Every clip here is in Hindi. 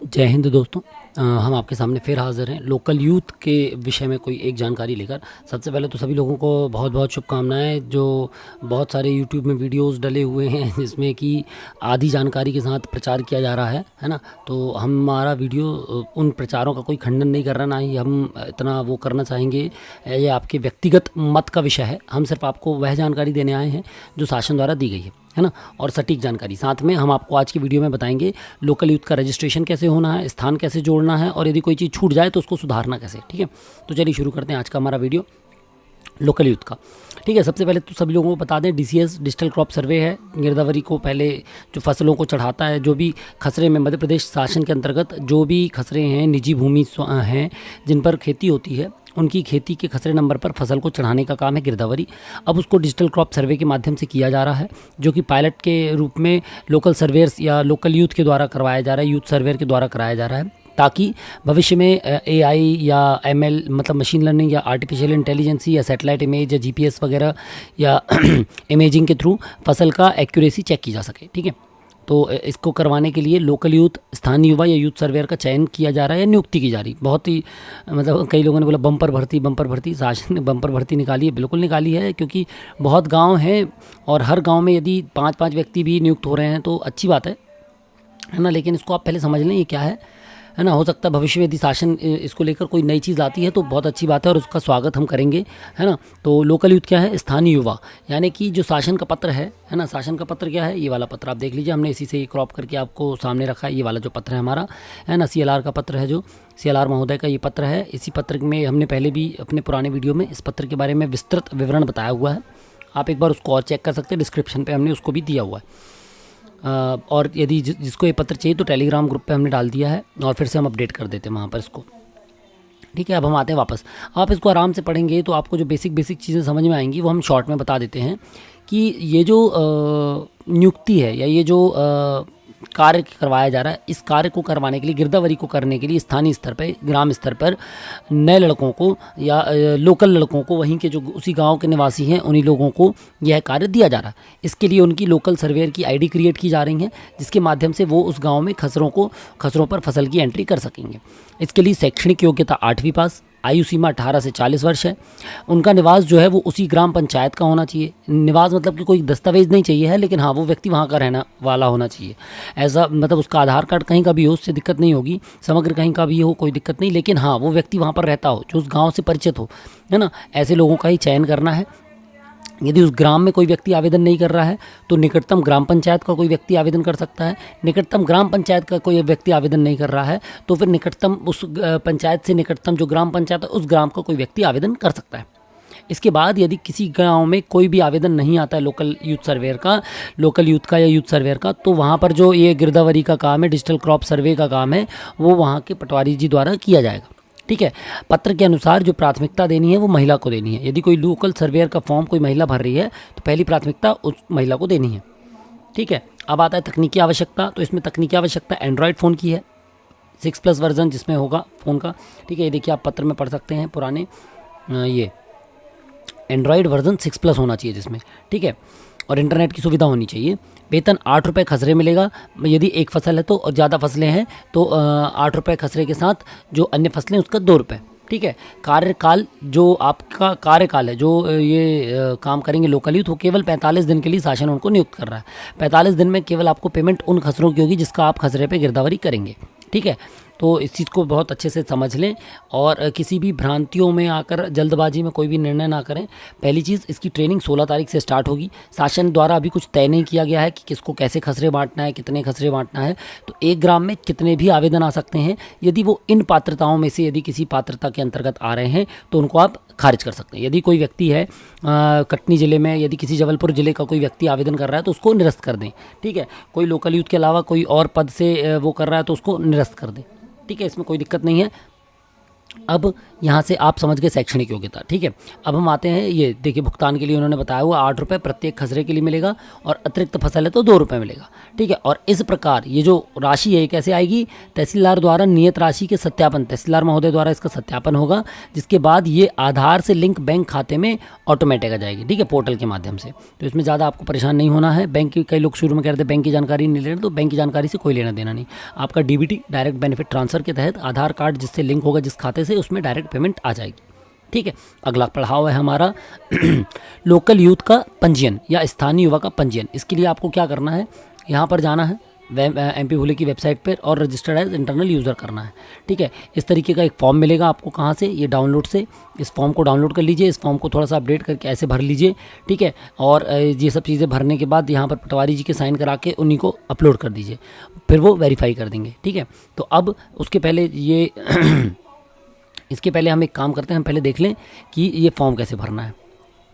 जय हिंद दोस्तों। हम आपके सामने फिर हाज़िर हैं लोकल यूथ के विषय में कोई एक जानकारी लेकर। सबसे पहले तो सभी लोगों को बहुत बहुत शुभकामनाएं। जो बहुत सारे यूट्यूब में वीडियोस डले हुए हैं जिसमें कि आधी जानकारी के साथ प्रचार किया जा रहा है ना। तो हमारा वीडियो उन प्रचारों का कोई खंडन नहीं कर रहा, ना ही हम इतना वो करना चाहेंगे। ये आपके व्यक्तिगत मत का विषय है। हम सिर्फ आपको वह जानकारी देने आए हैं जो शासन द्वारा दी गई है ना, और सटीक जानकारी। साथ में हम आपको आज की वीडियो में बताएंगे लोकल यूथ का रजिस्ट्रेशन कैसे होना है, स्थान कैसे जोड़ना है, और यदि कोई चीज़ छूट जाए तो उसको सुधारना कैसे। ठीक है, तो चलिए शुरू करते हैं आज का हमारा वीडियो लोकल यूथ का। ठीक है, सबसे पहले तो सभी लोगों को बता दें, डीसीएस डिजिटल क्रॉप सर्वे है। गिरदावरी को पहले जो फसलों को चढ़ाता है, जो भी खसरे में मध्य प्रदेश शासन के अंतर्गत जो भी खसरे हैं, निजी भूमि हैं जिन पर खेती होती है, उनकी खेती के खसरे नंबर पर फसल को चढ़ाने का काम है गिरदावरी। अब उसको डिजिटल क्रॉप सर्वे के माध्यम से किया जा रहा है, जो कि पायलट के रूप में लोकल सर्वेयर्स या लोकल यूथ के द्वारा करवाया जा रहा है, यूथ सर्वेयर के द्वारा कराया जा रहा है, ताकि भविष्य में एआई या एमएल मतलब मशीन लर्निंग या आर्टिफिशियल इंटेलिजेंसी या सैटेलाइट इमेज या जीपीएस वगैरह या इमेजिंग के थ्रू फसल का एक्यूरेसी चेक की जा सके। ठीक है, तो इसको करवाने के लिए लोकल यूथ, स्थानीय युवा या यूथ सर्वेयर का चयन किया जा रहा है या नियुक्ति की जा रही। बहुत ही मतलब कई लोगों ने बोला बम्पर भर्ती, शासन ने बम्पर भर्ती निकाली है। बिल्कुल निकाली है, क्योंकि बहुत गांव हैं और हर गांव में यदि 5-5 व्यक्ति भी नियुक्त हो रहे हैं तो अच्छी बात है ना। लेकिन इसको आप पहले समझ लें ये क्या है ना। हो सकता है भविष्य में यदि शासन इसको लेकर कोई नई चीज़ लाती है तो बहुत अच्छी बात है और उसका स्वागत हम करेंगे, है ना। तो लोकल यूथ क्या है? स्थानीय युवा, यानी कि जो शासन का पत्र है ना। शासन का पत्र क्या है? ये वाला पत्र आप देख लीजिए, हमने इसी से क्रॉप करके आपको सामने रखा है। ये वाला जो पत्र है हमारा, है ना, सीएलआर का पत्र है, जो सीएलआर महोदय का ये पत्र है। इसी पत्र में हमने पहले भी अपने पुराने वीडियो में इस पत्र के बारे में विस्तृत विवरण बताया हुआ है। आप एक बार उसको और चेक कर सकते हैं, डिस्क्रिप्शन पर हमने उसको भी दिया हुआ है। और यदि जिसको ये पत्र चाहिए तो टेलीग्राम ग्रुप पे हमने डाल दिया है और फिर से हम अपडेट कर देते हैं वहाँ पर इसको। ठीक है, अब हम आते हैं वापस। आप इसको आराम से पढ़ेंगे तो आपको जो बेसिक चीज़ें समझ में आएंगी वो हम शॉर्ट में बता देते हैं कि ये जो नियुक्ति है या ये जो कार्य करवाया जा रहा है, इस कार्य को करवाने के लिए, गिरदावरी को करने के लिए स्थानीय स्तर पर, ग्राम स्तर पर नए लड़कों को या लोकल लड़कों को, वहीं के जो उसी गांव के निवासी हैं उन्हीं लोगों को यह कार्य दिया जा रहा है। इसके लिए उनकी लोकल सर्वेयर की आईडी क्रिएट की जा रही है, जिसके माध्यम से वो उस गांव में खसरों पर फसल की एंट्री कर सकेंगे। इसके लिए शैक्षणिक योग्यता 8वीं पास, आयु सीमा 18 से 40 वर्ष है। उनका निवास जो है वो उसी ग्राम पंचायत का होना चाहिए। निवास मतलब कि कोई दस्तावेज नहीं चाहिए है, लेकिन हाँ वो व्यक्ति वहाँ का रहना वाला होना चाहिए। ऐसा मतलब उसका आधार कार्ड कहीं का भी हो, उससे दिक्कत नहीं होगी, समग्र कहीं का भी हो, कोई दिक्कत नहीं, लेकिन हाँ वो व्यक्ति वहाँ पर रहता हो, जो उस गाँव से परिचित हो, है ना। ऐसे लोगों का ही चयन करना है। यदि उस ग्राम में कोई व्यक्ति आवेदन नहीं कर रहा है तो निकटतम ग्राम पंचायत का कोई व्यक्ति आवेदन कर सकता है। निकटतम ग्राम पंचायत का कोई व्यक्ति आवेदन नहीं कर रहा है तो फिर निकटतम उस पंचायत से निकटतम जो ग्राम पंचायत है उस ग्राम का कोई व्यक्ति आवेदन कर सकता है। इसके बाद यदि किसी गांव में कोई भी आवेदन नहीं आता है लोकल यूथ सर्वेयर का, लोकल यूथ का या यूथ सर्वेयर का, तो वहाँ पर जो ये गिरदावरी का काम है, डिजिटल क्रॉप सर्वे का काम है, वो वहाँ के पटवारी जी द्वारा किया जाएगा। ठीक है, पत्र के अनुसार जो प्राथमिकता देनी है वो महिला को देनी है। यदि कोई लोकल सर्वेयर का फॉर्म कोई महिला भर रही है तो पहली प्राथमिकता उस महिला को देनी है। ठीक है, अब आता है तकनीकी आवश्यकता। तो इसमें तकनीकी आवश्यकता एंड्रॉयड फ़ोन की है, 6+ वर्जन जिसमें होगा फ़ोन का। ठीक है, ये देखिए आप पत्र में पढ़ सकते हैं पुराने, ये एंड्रॉयड वर्जन 6+ होना चाहिए जिसमें। ठीक है, और इंटरनेट की सुविधा होनी चाहिए। वेतन 8 रुपये खसरे मिलेगा यदि एक फसल है तो, और ज़्यादा फसलें हैं तो 8 रुपये खसरे के साथ, जो अन्य फसलें उसका 2 रुपये। ठीक है, कार्यकाल, जो आपका कार्यकाल है, जो ये काम करेंगे लोकल यूथ, वो केवल 45 दिन के लिए शासन उनको नियुक्त कर रहा है। 45 दिन में केवल आपको पेमेंट उन खसरों की होगी जिसका आप खसरे पे गिरदावरी करेंगे। ठीक है, तो इस चीज़ को बहुत अच्छे से समझ लें और किसी भी भ्रांतियों में आकर जल्दबाजी में कोई भी निर्णय ना करें। पहली चीज़, इसकी ट्रेनिंग 16 तारीख से स्टार्ट होगी। शासन द्वारा अभी कुछ तय नहीं किया गया है कि किसको कैसे खसरे बांटना है, कितने खसरे बांटना है। तो एक ग्राम में कितने भी आवेदन आ सकते हैं। यदि वो इन पात्रताओं में से यदि किसी पात्रता के अंतर्गत आ रहे हैं तो उनको आप खारिज कर सकते हैं। यदि कोई व्यक्ति है कटनी ज़िले में, यदि किसी जबलपुर ज़िले का कोई व्यक्ति आवेदन कर रहा है तो उसको निरस्त कर दें। ठीक है, कोई लोकल यूथ के अलावा कोई और पद से वो कर रहा है तो उसको निरस्त कर दें। ठीक है, इसमें कोई दिक्कत नहीं है। अब यहाँ से आप समझ गए शैक्षणिक योग्यता, ठीक है। अब हम आते हैं, ये देखिए भुगतान के लिए उन्होंने बताया हुआ 8 रुपये प्रत्येक खसरे के लिए मिलेगा, और अतिरिक्त फसल है तो 2 रुपये मिलेगा, ठीक है। और इस प्रकार ये जो राशि है कैसे आएगी, तहसीलदार द्वारा नियत राशि के सत्यापन, तहसीलदार महोदय द्वारा इसका सत्यापन होगा, जिसके बाद ये आधार से लिंक बैंक खाते में ऑटोमेटिक आ जाएगी, ठीक है, पोर्टल के माध्यम से। तो इसमें ज़्यादा आपको परेशान नहीं होना है। बैंक की, कई लोग शुरू में कह रहे थे बैंक की जानकारी नहीं लेना, तो बैंक की जानकारी से कोई लेना देना नहीं। आपका डीबीटी डायरेक्ट बेनिफिट ट्रांसफर के तहत आधार कार्ड जिससे लिंक होगा जिस खाते से, उसमें डायरेक्ट पेमेंट आ जाएगी, ठीक है। अगला पढ़ाव है हमारा लोकल यूथ का पंजीयन या स्थानीय युवा का पंजीयन। इसके लिए आपको क्या करना है, यहाँ पर जाना है MP भूले की वेबसाइट पर और रजिस्टर्ड एज इंटरनल यूज़र करना है, ठीक है। इस तरीके का एक फॉर्म मिलेगा आपको, कहाँ से, ये डाउनलोड से। इस फॉर्म को डाउनलोड कर लीजिए, इस फॉर्म को थोड़ा सा अपडेट करके ऐसे भर लीजिए, ठीक है। और ये सब चीज़ें भरने के बाद यहाँ पर पटवारी जी के साइन करा के उन्हीं को अपलोड कर दीजिए, फिर वो वेरीफाई कर देंगे, ठीक है। तो अब उसके पहले ये इसके पहले हम एक काम करते हैं, हम पहले देख लें कि ये फॉर्म कैसे भरना है,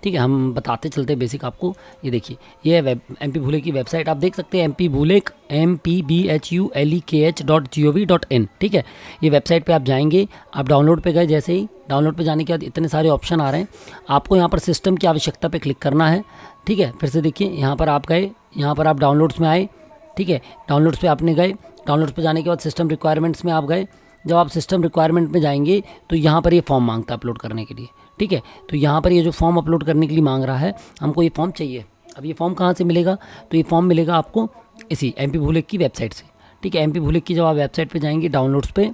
ठीक है। हम बताते चलते बेसिक आपको। ये देखिए, ये है MP भूले की वेबसाइट, आप देख सकते हैं MPBhulek MPBHULEKH.gov.in, ठीक है। ये वेबसाइट पे आप जाएंगे, आप डाउनलोड पे गए, जैसे ही डाउनलोड पे जाने के बाद इतने सारे ऑप्शन आ रहे हैं, आपको यहाँ पर सिस्टम की आवश्यकता पे क्लिक करना है, ठीक है। फिर से देखिए, यहाँ पर आप गए, यहाँ पर आप डाउनलोड्स में आए, ठीक है। डाउनलोड्स पे आपने गए, डाउनलोड्स पे जाने के बाद सिस्टम रिक्वायरमेंट्स में आप गए। जब आप सिस्टम रिक्वायरमेंट में जाएंगे तो यहाँ पर ये फॉर्म मांगता है अपलोड करने के लिए, ठीक है। तो यहाँ पर ये जो फॉर्म अपलोड करने के लिए मांग रहा है, हमको ये फॉर्म चाहिए। अब ये फॉर्म कहाँ से मिलेगा, तो ये फॉर्म मिलेगा आपको इसी MP भूलेक की वेबसाइट से, ठीक है। MP भूलेक की जब आप वेबसाइट पे जाएंगे डाउनलोड्स पे,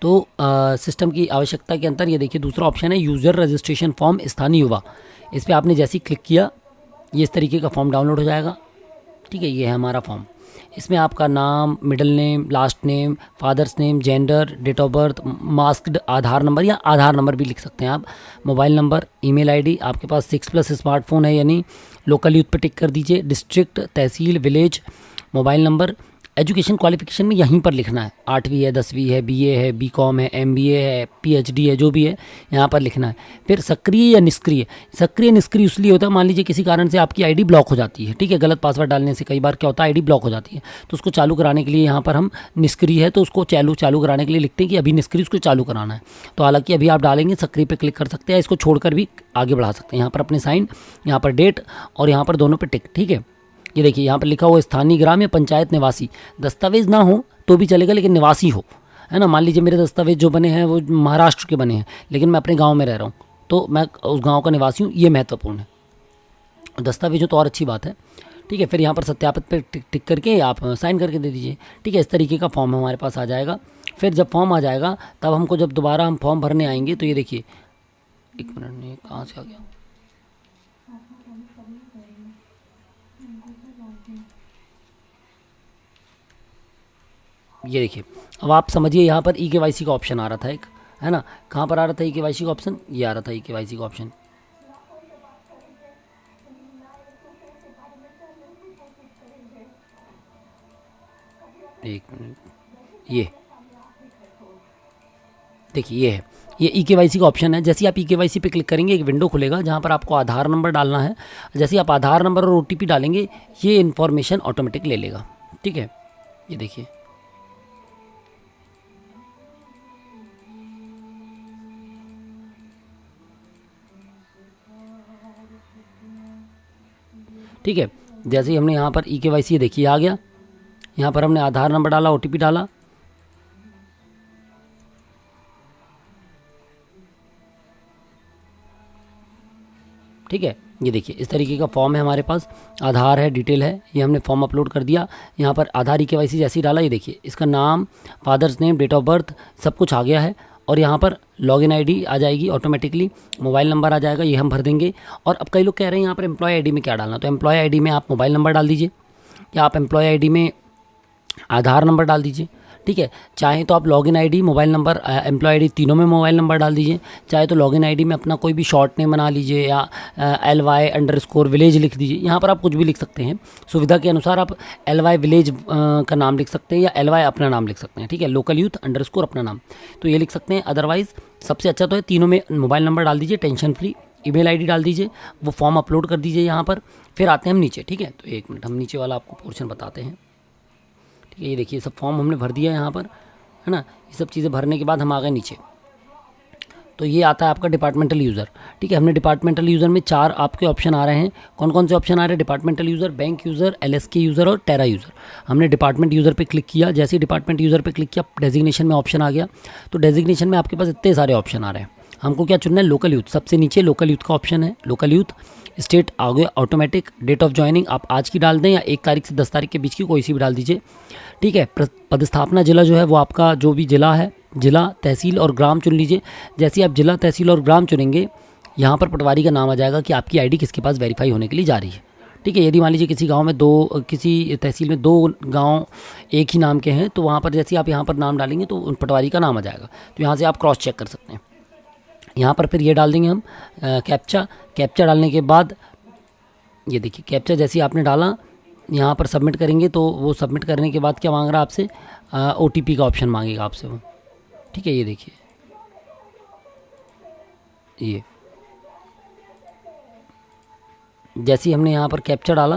तो सिस्टम की आवश्यकता के अंतर ये देखिए दूसरा ऑप्शन है यूज़र रजिस्ट्रेशन फॉर्म स्थानीय युवा। इस पर आपने जैसे ही क्लिक किया, ये इस तरीके का फॉर्म डाउनलोड हो जाएगा, ठीक है। ये है हमारा फॉर्म। इसमें आपका नाम, middle name, last name, father's name, gender, date of birth, masked Aadhaar number या आधार नंबर भी लिख सकते हैं आप, मोबाइल नंबर, ईमेल आईडी, आपके पास 6+ स्मार्टफोन है यानी, लोकल यूथ पे टिक कर दीजिए, district, tehsil, village, mobile number. Education qualification में यहीं पर लिखना है, 8वीं है, 10वीं है, BA है, BCom है, MBA है, PhD है, जो भी है यहाँ पर लिखना है। फिर सक्रिय या निष्क्रिय, सक्रिय निष्क्रिय इसलिए होता है, मान लीजिए किसी कारण से आपकी ID ब्लॉक हो जाती है, ठीक है, गलत पासवर्ड डालने से कई बार क्या होता है ID ब्लॉक हो जाती है, तो उसको चालू कराने के लिए यहाँ पर हम निष्क्रिय है तो उसको चालू कराने के लिए लिखते हैं कि अभी निष्क्रिय, उसको चालू कराना है। तो हालांकि अभी आप डालेंगे सक्रिय पे क्लिक कर सकते हैं, इसको छोड़कर भी आगे बढ़ा सकते हैं। यहाँ पर अपने साइन, यहाँ पर डेट और यहाँ पर दोनों पे टिक, ठीक है। ये देखिए यहाँ पर लिखा हुआ स्थानीय ग्राम या पंचायत निवासी, दस्तावेज ना हो तो भी चलेगा लेकिन निवासी हो, है ना। मान लीजिए मेरे दस्तावेज जो बने हैं वो महाराष्ट्र के बने हैं, लेकिन मैं अपने गांव में रह रहा हूँ, तो मैं उस गांव का निवासी हूँ, ये महत्वपूर्ण है। दस्तावेज हो तो और अच्छी बात है, ठीक है। फिर यहाँ पर सत्यापित पे टिक करके आप साइन करके दे दीजिए, ठीक है। इस तरीके का फॉर्म हमारे पास आ जाएगा। फिर जब फॉर्म आ जाएगा तब हमको जब दोबारा हम फॉर्म भरने आएंगे, तो ये देखिए, एक मिनट में कहाँ से आ गया, ये देखिए। अब आप समझिए यहाँ पर EKYC का ऑप्शन आ रहा था एक, है ना। कहाँ पर आ रहा था EKYC का ऑप्शन, ये आ रहा था EKYC का ऑप्शन, एक मिनट, ये देखिए, ये है, ये EKYC का ऑप्शन है। जैसे ही आप EKYC पे क्लिक करेंगे एक विंडो खुलेगा जहाँ पर आपको आधार नंबर डालना है। जैसे ही आप आधार नंबर और OTP डालेंगे ये इन्फॉर्मेशन ऑटोमेटिक ले लेगा, ठीक है। ये देखिए, ठीक है। जैसे ही हमने यहाँ पर EKYC देखिए आ गया, यहाँ पर हमने आधार नंबर डाला, OTP डाला, ठीक है। ये देखिए इस तरीके का फॉर्म है हमारे पास, आधार है, डिटेल है, ये हमने फॉर्म अपलोड कर दिया। यहाँ पर आधार EKYC जैसे ही डाला, ये देखिए इसका नाम, father's name, date of birth सब कुछ आ गया है। और यहाँ पर लॉगिन ID आ जाएगी ऑटोमेटिकली, मोबाइल नंबर आ जाएगा, ये हम भर देंगे। और अब कई लोग कह रहे हैं यहाँ पर एम्प्लॉय ID में क्या डालना, तो एम्प्लॉय ID में आप मोबाइल नंबर डाल दीजिए या आप एम्प्लॉय ID में आधार नंबर डाल दीजिए, ठीक है। चाहे तो आप login ID, mobile number, employee ID तीनों में मोबाइल नंबर डाल दीजिए। चाहे तो लॉगिन ID में अपना कोई भी शॉर्ट नेम बना लीजिए या LY_विलेज लिख दीजिए, यहाँ पर आप कुछ भी लिख सकते हैं। सुविधा के अनुसार आप LY विलेज का नाम लिख सकते हैं या LY अपना नाम लिख सकते हैं, ठीक है। लोकल यूथ _ अपना नाम, तो ये लिख सकते हैं। अदरवाइज़ सबसे अच्छा तो है तीनों में मोबाइल नंबर डाल दीजिए, टेंशन फ्री। ईमेल ID डाल दीजिए, वो फॉर्म अपलोड कर दीजिए यहाँ पर। फिर आते हैं हम नीचे, ठीक है। तो एक मिनट, हम नीचे वाला आपको पोर्शन बताते हैं, ठीक है। ये देखिए सब फॉर्म हमने भर दिया यहाँ पर, है ना। ये सब चीज़ें भरने के बाद हम आ गए नीचे, तो ये आता है आपका डिपार्टमेंटल यूज़र। ठीक है, हमने डिपार्टमेंटल यूज़र में 4 आपके ऑप्शन आ रहे हैं। कौन कौन से ऑप्शन आ रहे हैं? Departmental user, bank user, LSK user और टेरा यूज़र। हमने डिपार्टमेंट यूज़र पे क्लिक किया, जैसे ही डिपार्टमेंट यूज़र पे क्लिक किया डेजिग्नेशन में ऑप्शन आ गया। तो डेजिग्नेशन में आपके पास इतने सारे ऑप्शन आ रहे हैं, हमको क्या चुनना है? Local youth. सबसे नीचे लोकल यूथ का ऑप्शन है, लोकल यूथ। स्टेट आ गया ऑटोमेटिक। डेट ऑफ ज्वाइनिंग आप आज की डाल दें या 1 तारीख से 10 तारीख के बीच की कोई सी भी डाल दीजिए। ठीक है, पदस्थापना जिला जो है वो आपका जो भी जिला है, जिला, तहसील और ग्राम चुन लीजिए। जैसे ही आप जिला, तहसील और ग्राम चुनेंगे, यहाँ पर पटवारी का नाम आ जाएगा कि आपकी आईडी किसके पास वेरीफाई होने के लिए जा रही है। ठीक है, यदि मान लीजिए किसी गांव में किसी तहसील में 2 गांव एक ही नाम के हैं, तो वहाँ पर जैसे आप यहाँ पर नाम डालेंगे तो उन पटवारी का नाम आ जाएगा। तो यहाँ से आप क्रॉस चेक कर सकते हैं। यहाँ पर फिर ये डाल देंगे हम कैप्चा डालने के बाद ये देखिए कैप्चा जैसे ही आपने डाला यहाँ पर सबमिट करेंगे, तो वो सबमिट करने के बाद क्या मांग रहा है आपसे? OTP का ऑप्शन मांगेगा आपसे वो। ठीक है, ये देखिए, ये जैसे ही हमने यहाँ पर कैप्चा डाला,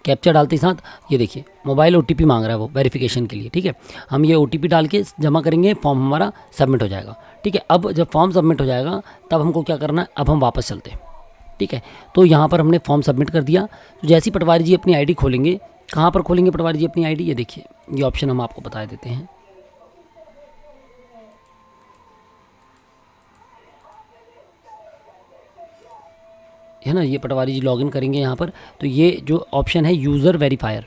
कैप्चा डालते ही साथ ये देखिए मोबाइल OTP मांग रहा है वो वेरिफिकेशन के लिए। ठीक है, हम ये OTP डाल के जमा करेंगे, फॉर्म हमारा सबमिट हो जाएगा। ठीक है, अब जब फॉर्म सबमिट हो जाएगा तब हमको क्या करना है? अब हम वापस चलते हैं। ठीक है, तो यहाँ पर हमने फॉर्म सबमिट कर दिया। तो जैसे ही पटवारी जी अपनी आईडी खोलेंगे, कहाँ पर खोलेंगे पटवारी जी अपनी आईडी? ये देखिए, ये ऑप्शन हम आपको बता देते हैं। है ना, ये पटवारी जी लॉगिन करेंगे यहाँ पर, तो ये जो ऑप्शन है यूज़र वेरीफायर।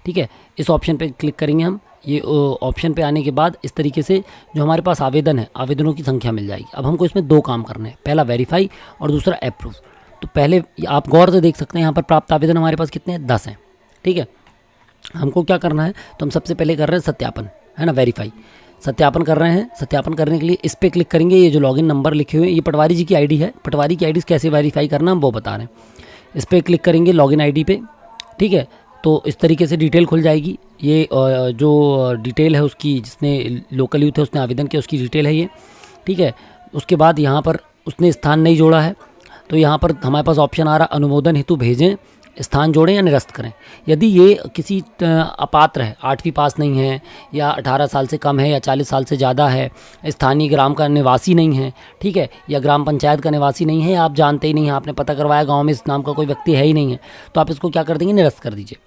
ठीक है, इस ऑप्शन पे क्लिक करेंगे हम। ये ऑप्शन पे आने के बाद इस तरीके से जो हमारे पास आवेदन है, आवेदनों की संख्या मिल जाएगी। अब हमको इसमें 2 काम करने हैं, पहला वेरीफाई और दूसरा अप्रूव। तो पहले आप गौर से देख सकते हैं यहाँ पर प्राप्त आवेदन हमारे पास कितने हैं? 10 हैं। ठीक है, हमको क्या करना है? तो हम सबसे पहले कर रहे हैं सत्यापन, है ना, वेरीफाई। सत्यापन कर रहे हैं। सत्यापन करने के लिए इस पर क्लिक करेंगे। ये जो लॉगिन नंबर लिखे हुए हैं ये पटवारी जी की आईडी है। पटवारी की आईडी कैसे वेरीफाई करना हम वो बता रहे हैं। इस पर क्लिक करेंगे लॉगिन आईडी पे। ठीक है, तो इस तरीके से डिटेल खुल जाएगी। ये जो डिटेल है उसकी, जिसने लोकल यूथ है उसने आवेदन किया, उसकी डिटेल है ये। ठीक है, उसके बाद यहाँ पर उसने स्थान नहीं जोड़ा है, तो यहाँ पर हमारे पास ऑप्शन आ रहा अनुमोदन हेतु भेजें, स्थान जोड़ें या निरस्त करें। यदि ये किसी अपात्र है, 8वीं पास नहीं है या 18 साल से कम है या 40 साल से ज़्यादा है, स्थानीय ग्राम का निवासी नहीं है, ठीक है, या ग्राम पंचायत का निवासी नहीं है, या आप जानते ही नहीं हैं, आपने पता करवाया गांव में इस नाम का कोई व्यक्ति है ही नहीं है, तो आप इसको क्या कर देंगे? निरस्त कर दीजिए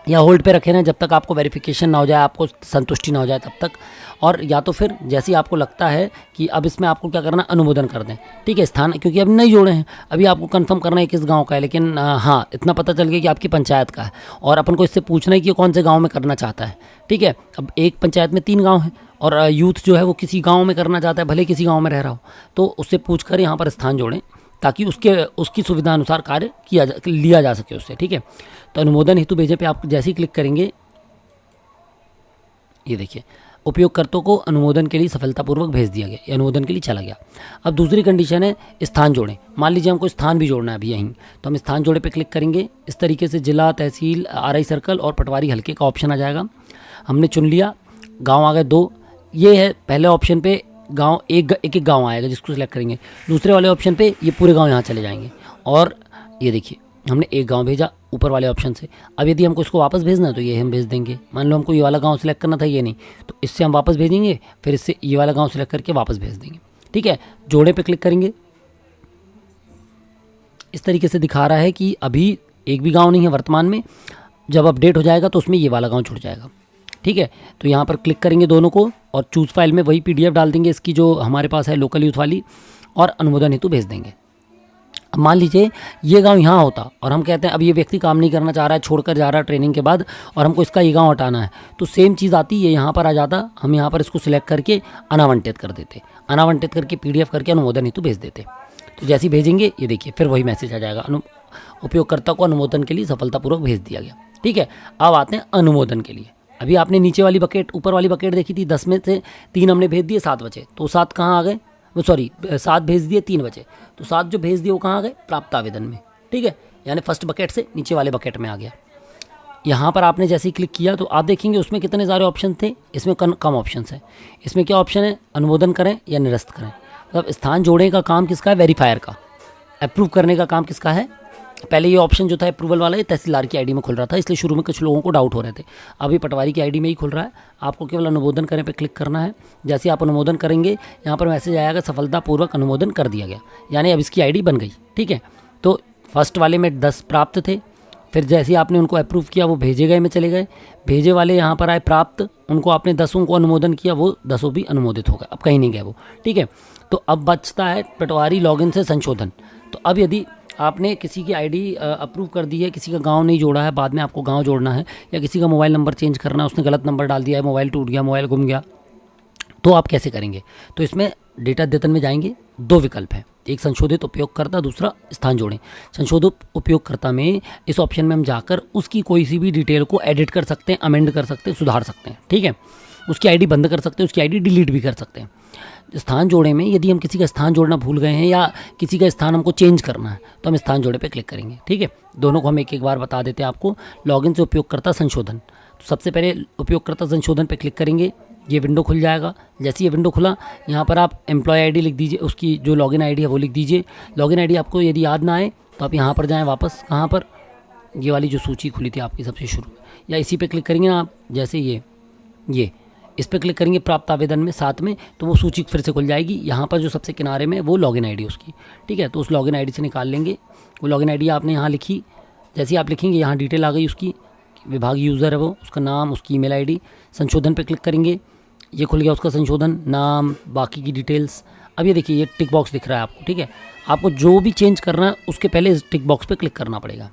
या होल्ड पे रखें ना, जब तक आपको वेरिफिकेशन ना हो जाए, आपको संतुष्टि ना हो जाए तब तक। और या तो फिर जैसे ही आपको लगता है कि अब इसमें आपको क्या करना, अनुमोदन कर दें। ठीक है, स्थान क्योंकि अब नहीं जोड़े हैं, अभी आपको कंफर्म करना है किस गांव का है, लेकिन हाँ इतना पता चल गया कि आपकी पंचायत का है और अपन को इससे पूछना है कि कौन से गाँव में करना चाहता है। ठीक है, अब एक पंचायत में 3 गाँव हैं और यूथ जो है वो किसी गाँव में करना चाहता है, भले किसी गाँव में रह रहा हो, तो उससे पूछ कर यहाँ पर स्थान जोड़ें ताकि उसकी सुविधा अनुसार कार्य लिया जा सके उससे। ठीक है, तो अनुमोदन हेतु भेजे पे आप जैसे ही क्लिक करेंगे, ये देखिए उपयोगकर्ता को अनुमोदन के लिए सफलतापूर्वक भेज दिया गया, ये अनुमोदन के लिए चला गया। अब दूसरी कंडीशन है स्थान जोड़ें। मान लीजिए हमको स्थान भी जोड़ना है अभी यहीं, तो हम स्थान जोड़े पे क्लिक करेंगे। इस तरीके से जिला, तहसील, RI सर्कल और पटवारी हल्के का ऑप्शन आ जाएगा। हमने चुन लिया, गाँव आ गए 2। ये है पहले ऑप्शन पे गांव, एक गांव आएगा जिसको सिलेक्ट करेंगे। दूसरे वाले ऑप्शन पे ये पूरे गांव यहाँ चले जाएंगे। और ये देखिए हमने एक गांव भेजा ऊपर वाले ऑप्शन से। अब यदि हमको इसको वापस भेजना है तो ये हम भेज देंगे। मान लो हमको ये वाला गांव सिलेक्ट करना था, ये नहीं, तो इससे हम वापस भेजेंगे, फिर इससे ये वाला गांव सिलेक्ट करके वापस भेज देंगे। ठीक है, जोड़े पे क्लिक करेंगे। इस तरीके से दिखा रहा है कि अभी एक भी गाँव नहीं है वर्तमान में, जब अपडेट हो जाएगा तो उसमें ये वाला गाँव जुड़ जाएगा। ठीक है, तो यहाँ पर क्लिक करेंगे दोनों को और चूज़ फाइल में वही PDF डाल देंगे इसकी जो हमारे पास है लोकल यूथ वाली, और अनुमोदन हेतु भेज देंगे। अब मान लीजिए ये गांव यहाँ होता और हम कहते हैं अब ये व्यक्ति काम नहीं करना चाह रहा है, छोड़कर जा रहा है ट्रेनिंग के बाद, और हमको इसका ये गांव हटाना है, तो सेम चीज़ आती, ये यहाँ पर आ जाता, हम यहाँ पर इसको सिलेक्ट करके अनावंटित कर देते, अनावंटित करके PDF करके अनुमोदन हेतु भेज देते। तो जैसे ही भेजेंगे ये देखिए फिर वही मैसेज आ जाएगा, उपयोगकर्ता को अनुमोदन के लिए सफलतापूर्वक भेज दिया गया। ठीक है, अब आते हैं अनुमोदन के लिए। अभी आपने नीचे वाली बकेट, ऊपर वाली बकेट देखी थी, 10 में से 3 हमने भेज दिए, 7 बचे, तो 7 कहाँ आ गए? वो सॉरी 7 भेज दिए, 3 बचे, तो 7 जो भेज दिए वो कहाँ आ गए? प्राप्त आवेदन में। ठीक है, यानी फर्स्ट बकेट से नीचे वाले बकेट में आ गया। यहाँ पर आपने जैसे ही क्लिक किया तो आप देखेंगे उसमें कितने सारे ऑप्शन थे, इसमें कम ऑप्शन है। इसमें क्या ऑप्शन है? अनुमोदन करें या निरस्त करें। मतलब स्थान जोड़ने का काम किसका है? वेरीफायर का। अप्रूव करने का काम किसका है? पहले ये ऑप्शन जो था अप्रूवल वाला ये तहसीलदार की आईडी में खुल रहा था, इसलिए शुरू में कुछ लोगों को डाउट हो रहे थे। अभी पटवारी की आईडी में ही खुल रहा है। आपको केवल अनुमोदन करें पे क्लिक करना है। जैसे आप अनुमोदन करेंगे यहाँ पर मैसेज आएगा सफलतापूर्वक अनुमोदन कर दिया गया, यानी अब इसकी आईडी बन गई। ठीक है, तो फर्स्ट वाले में 10 प्राप्त थे, फिर जैसे ही आपने उनको अप्रूव किया वो भेजे गए में चले गए, भेजे वाले यहाँ पर आए प्राप्त, उनको आपने 10 को अनुमोदन किया, वो 10 भी अनुमोदित हो गए, अब कहीं नहीं गए वो। ठीक है, तो अब बचता है पटवारी लॉगिन से संशोधन। तो अब यदि आपने किसी की आईडी अप्रूव कर दी है, किसी का गांव नहीं जोड़ा है, बाद में आपको गांव जोड़ना है, या किसी का मोबाइल नंबर चेंज करना है, उसने गलत नंबर डाल दिया है, मोबाइल टूट गया, मोबाइल गुम गया, तो आप कैसे करेंगे? तो इसमें डेटा अद्यतन में जाएंगे, 2 विकल्प हैं, एक संशोधित उपयोगकर्ता, दूसरा स्थान जोड़ें। संशोधित उपयोगकर्ता में इस ऑप्शन में हम जाकर उसकी कोई सी भी डिटेल को एडिट कर सकते हैं, अमेंड कर सकते हैं, सुधार सकते हैं। ठीक है, उसकी आईडी बंद कर सकते हैं, उसकी आईडी डिलीट भी कर सकते हैं। स्थान जोड़े में यदि हम किसी का स्थान जोड़ना भूल गए हैं या किसी का स्थान हमको चेंज करना है तो हम स्थान जोड़े पे क्लिक करेंगे। ठीक है, दोनों को हम एक एक बार बता देते हैं आपको। लॉगिन से उपयोगकर्ता संशोधन, तो सबसे पहले उपयोगकर्ता संशोधन पे क्लिक करेंगे, ये विंडो खुल जाएगा। जैसे ये विंडो खुला, यहाँ पर आप एम्प्लॉय आईडी लिख दीजिए, उसकी जो लॉगिन आईडी है वो लिख दीजिए। लॉगिन आईडी आपको यदि याद ना आए तो आप यहाँ पर जाएँ वापस, कहाँ पर, ये वाली जो सूची खुली थी आपकी सबसे शुरू में, या इसी पे क्लिक करेंगे ना आप, जैसे ये इस पर क्लिक करेंगे प्राप्त आवेदन में साथ में, तो वो सूची फिर से खुल जाएगी। यहाँ पर जो सबसे किनारे में वो लॉगिन आईडी उसकी। ठीक है, तो उस लॉगिन आईडी से निकाल लेंगे। वो लॉगिन आईडी आपने यहाँ लिखी, जैसे ही आप लिखेंगे यहाँ डिटेल आ गई उसकी, विभाग यूज़र है वो, उसका नाम, उसकी ईमेल आईडी। संशोधन पे क्लिक करेंगे, ये खुल गया उसका संशोधन, नाम, बाकी की डिटेल्स। अब ये देखिए ये टिक बॉक्स दिख रहा है आपको। ठीक है, आपको जो भी चेंज करना है उसके पहले इस टिक बॉक्स पे क्लिक करना पड़ेगा।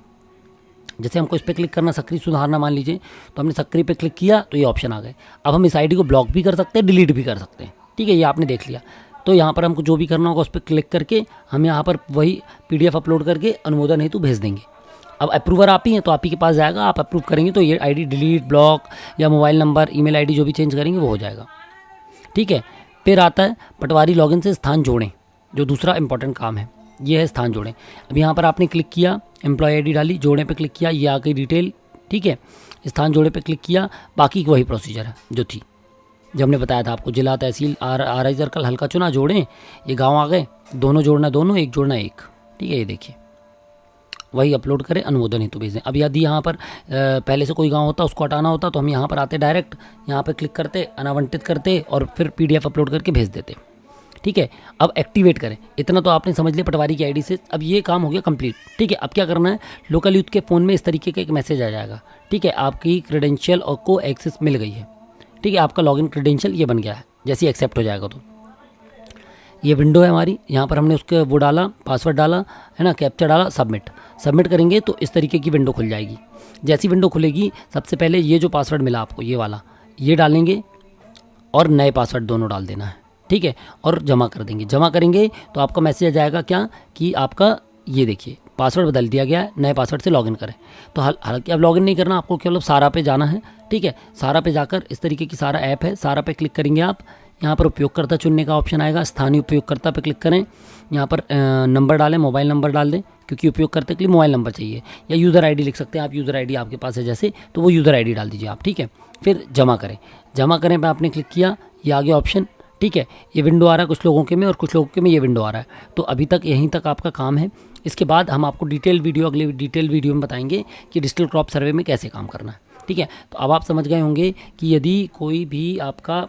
जैसे हमको इस पर क्लिक करना, सक्रिय सुधारना मान लीजिए, तो हमने सक्रिय पे क्लिक किया तो ये ऑप्शन आ गए। अब हम इस आईडी को ब्लॉक भी कर सकते हैं, डिलीट भी कर सकते हैं। ठीक है, ये आपने देख लिया। तो यहाँ पर हमको जो भी करना होगा उस पर क्लिक करके हम यहाँ पर वही PDF अपलोड करके अनुमोदन हेतु भेज देंगे। अब अप्रूवर आप ही हैं तो आप ही के पास जाएगा, आप अप्रूव करेंगे तो ये आईडी डिलीट, ब्लॉक या मोबाइल नंबर, ईमेल आईडी जो भी चेंज करेंगे वो हो जाएगा। ठीक है, फिर आता है पटवारी लॉगिन से स्थान जोड़ें, जो दूसरा इंपॉर्टेंट काम है, ये है स्थान जोड़ें। अब यहाँ पर आपने क्लिक किया, एम्प्लॉय आईडी डाली, जोड़े पे क्लिक किया, ये आ गई डिटेल। ठीक है, स्थान जोड़े पे क्लिक किया, बाकी वही प्रोसीजर है जो थी, जो हमने बताया था आपको। जिला, तहसील, RI सर्कल, हल्का चुना, जोड़ें, ये गांव आ गए, दोनों जोड़ना दोनों, एक जोड़ना एक। ठीक है, ये देखिए वही अपलोड करें, अनुमोदन हेतु भेजें। अब यदि यहाँ पर पहले से कोई गांव होता उसको हटाना होता तो हम यहाँ पर आते, डायरेक्ट यहाँ पर क्लिक करते, अनावंटित करते और फिर PDF अपलोड करके भेज देते। ठीक है, अब एक्टिवेट करें। इतना तो आपने समझ लिया पटवारी की आईडी से। अब ये काम हो गया कंप्लीट। ठीक है, अब क्या करना है, लोकल यूथ के फ़ोन में इस तरीके का एक मैसेज आ जाएगा। ठीक है, आपकी क्रेडेंशियल और को एक्सेस मिल गई है। ठीक है, आपका लॉगिन क्रेडेंशियल ये बन गया है। जैसे ही एक्सेप्ट हो जाएगा तो ये विंडो है हमारी, यहाँ पर हमने उसके वो डाला, पासवर्ड डाला है ना, कैप्चा डाला, सबमिट करेंगे तो इस तरीके की विंडो खुल जाएगी। जैसी विंडो खुलेगी सबसे पहले ये जो पासवर्ड मिला आपको, ये वाला, ये डालेंगे और नए पासवर्ड दोनों डाल देना है। ठीक है, और जमा कर देंगे। जमा करेंगे तो आपका मैसेज आ जाएगा क्या, कि आपका ये देखिए पासवर्ड बदल दिया गया है, नए पासवर्ड से लॉगिन करें। तो हालांकि अब लॉगिन नहीं करना आपको, केवल सारा पे जाना है। ठीक है, सारा पे जाकर इस तरीके की सारा ऐप है, सारा पे क्लिक करेंगे आप। यहाँ पर उपयोगकर्ता चुनने का ऑप्शन आएगा, स्थानीय उपयोगकर्ता पे क्लिक करें। यहाँ पर नंबर डालें, मोबाइल नंबर डाल दें, क्योंकि उपयोगकर्ता के लिए मोबाइल नंबर चाहिए, या यूज़र आईडी लिख सकते हैं आप, यूज़र आईडी आपके पास है जैसे, तो वो यूज़र आईडी डाल दीजिए आप। ठीक है, फिर जमा करें। जमा करें पे आपने क्लिक किया, ये आगे ऑप्शन। ठीक है, ये विंडो आ रहा है कुछ लोगों के में और कुछ लोगों के में ये विंडो आ रहा है। तो अभी तक यहीं तक आपका काम है। इसके बाद हम आपको अगले डिटेल वीडियो में बताएंगे कि डिजिटल क्रॉप सर्वे में कैसे काम करना है। ठीक है, तो अब आप समझ गए होंगे कि यदि कोई भी आपका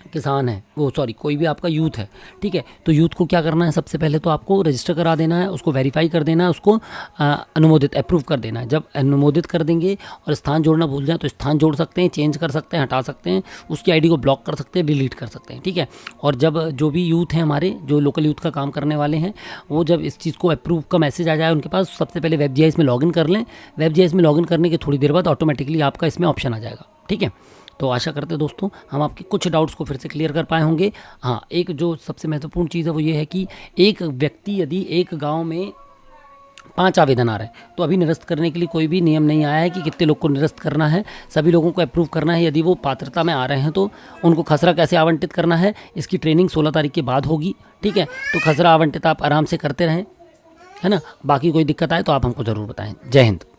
किसान है, कोई भी आपका यूथ है। ठीक है, तो यूथ को क्या करना है, सबसे पहले तो आपको रजिस्टर करा देना है, उसको वेरीफाई कर देना है, उसको अनुमोदित, अप्रूव कर देना है। जब अनुमोदित कर देंगे और स्थान जोड़ना भूल जाए तो स्थान जोड़ सकते हैं, चेंज कर सकते हैं, हटा सकते हैं, उसकी आईडी को ब्लॉक कर सकते हैं, डिलीट कर सकते हैं। ठीक है, और जब जो भी यूथ हैं हमारे, जो लोकल यूथ का काम करने वाले हैं, वो जब इस चीज़ को अप्रूव का मैसेज आ जाए उनके पास, सबसे पहले WebGIS में लॉगिन कर लें। WebGIS में लॉगिन करने के थोड़ी देर बाद ऑटोमेटिकली आपका इसमें ऑप्शन आ जाएगा। ठीक है, तो आशा करते हैं दोस्तों हम आपके कुछ डाउट्स को फिर से क्लियर कर पाए होंगे। हाँ, एक जो सबसे महत्वपूर्ण चीज़ है वो ये है कि एक व्यक्ति यदि एक गांव में 5 आवेदन आ रहे हैं तो अभी निरस्त करने के लिए कोई भी नियम नहीं आया है कि कितने लोग को निरस्त करना है, सभी लोगों को अप्रूव करना है। यदि वो पात्रता में आ रहे हैं तो उनको खसरा कैसे आवंटित करना है, इसकी ट्रेनिंग 16 तारीख के बाद होगी। ठीक है, तो खसरा आवंटित आप आराम से करते रहें, है ना। बाकी कोई दिक्कत आए तो आप हमको ज़रूर बताएं। जय हिंद।